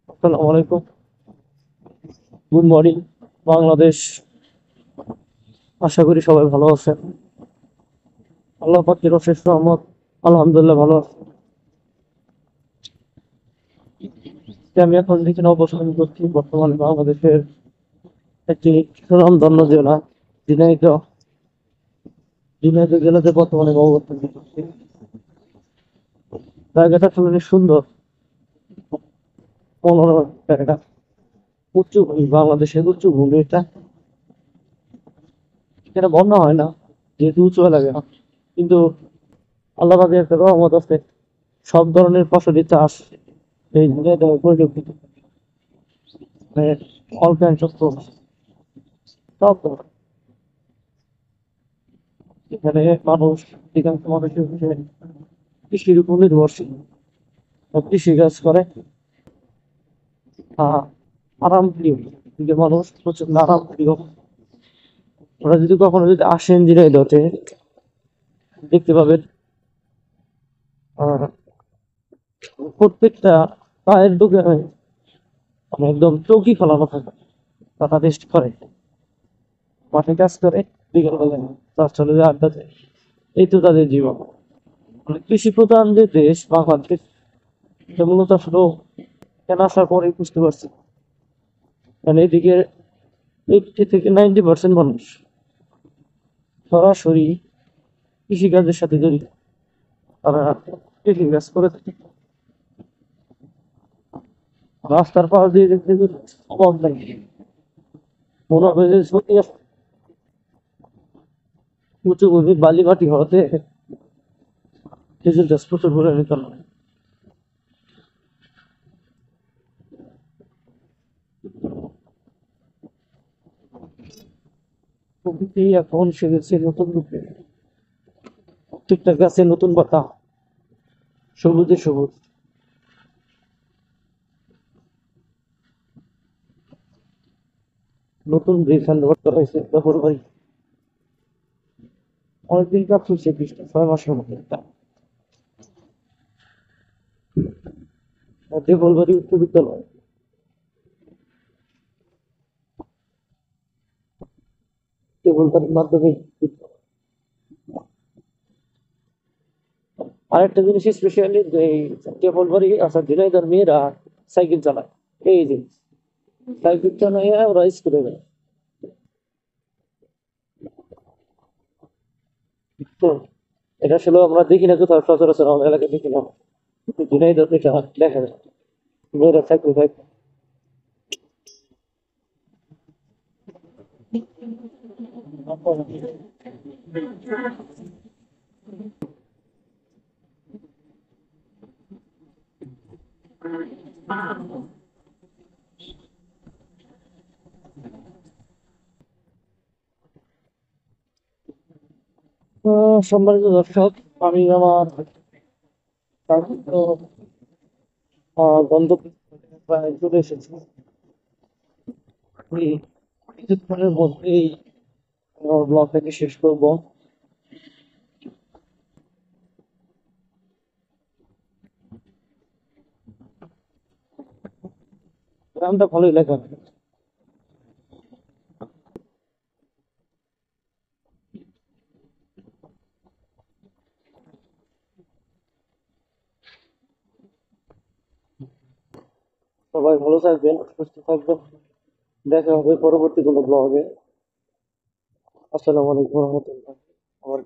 আসসালামু আলাইকুম। Good morning Bangladesh. আশা করি সবাই ভালো আছেন। আল্লাহ পাকের অশেষ রহমত। আলহামদুলিল্লাহ ভালো আছি। আমি এখন যেখানে অবস্থান করছি বর্তমানে বাংলাদেশের একটি সুনামধন্য জেলা ঝিনাইদহ। ঝিনাইদহ জেলাতে বর্তমানে অবস্থান করছি। জায়গাটা আসলে সুন্দর, মনোরম জায়গা। উঁচু ভূমি, বাংলাদেশের উঁচু ভূমি এটা। এখানে বন্যা হয় না যেহেতু উঁচু এলাকা, কিন্তু আল্লাহ পাকের একটা রহমত আছে। সব ধরনের ফসলি চাষ এই ঝিনাইদহে পরিলক্ষিত। মানে অল কাইন্ডস অফ ফ্রুটস, সব ধরনের। এখানে মানুষ, অধিকাংশ মানুষের হচ্ছে কৃষির উপর নির্ভরশীল। কৃষিকাজ করে। আহ আরাম প্রিয় যে মানুষ, প্রচন্ড আরাম প্রিয়। ওরা যদি কখনো যদি আসেন ঝিনাইদহতে, দেখতে পাবেন আহ প্রত্যেকটা পায়ের দোকানে মানে একদম চৌকি ফেলানো থাকে। তারা রেস্ট করে, মাঠে কাজ করে, বিকেল বেলায় তার চলে যায় আড্ডা দেয়। এই তো তাদের জীবন। মানে কৃষি প্রধান যে দেশ বাংলাদেশ, এটা মূলত আসলে কেন আসার পরেই বুঝতে পারছি। মানে এদিকে 80 থেকে 90% মানুষ সরাসরি কৃষিকাজের সাথে জড়িত। তারা কৃষিকাজ করে থাকে। রাস্তার পাশ দিয়ে দেখতে গেলে অভাব নাই। মনে হবে যে সত্যি উঁচু ভূমি, বালি মাটি হওয়াতে খেজুর গাছ প্রচুর পরিমাণে জন্মায়। প্রকৃতি এখন সেজেছে নতুন রূপে। প্রত্যেকটা গাছে নতুন পাতা, সবুজে সবুজ। নতুন ব্রিজ হ্যান্ডওভার করা হয়েছে ব্যাপার ভাই। অনেকদিন কাজ চলছে, বৃষ্টি 6 মাসের মতো একটা। দেবলবাড়ি উচ্চ বিদ্যালয়, দেবলবাড়ি মাধ্যমিক বিদ্যালয়। আরেকটা জিনিস স্পেশালি যে এই দেবলবাড়ি আচ্ছা ঝিনাইদহের মেয়েরা সাইকেল চালায়। এই যে সাইকেল চালায় ওরা স্কুলে যায়। তো এটা আসলে আমরা দেখি না কোথাও, সচরাচর আমাদের এলাকায় দেখি না। কিন্তু ঝিনাইদহ এটা দেখা যায়, মেয়েরা সাইকেল বাইক। সম্মানিত দর্শক, আমি আমার কাঙ্ক্ষিত গন্তব্যে প্রায় চলে এসেছি। এই কিছুক্ষণের মধ্যেই আমার ব্লগটাকে শেষ করব। গ্রামটা ভালোই লাগে। সবাই ভালো থাকবেন, সুস্থ থাকবেন। দেখা হবে পরবর্তী কোনো ব্লগে। আসসালামু আলাইকুম রহমতুল্লাহ। আমার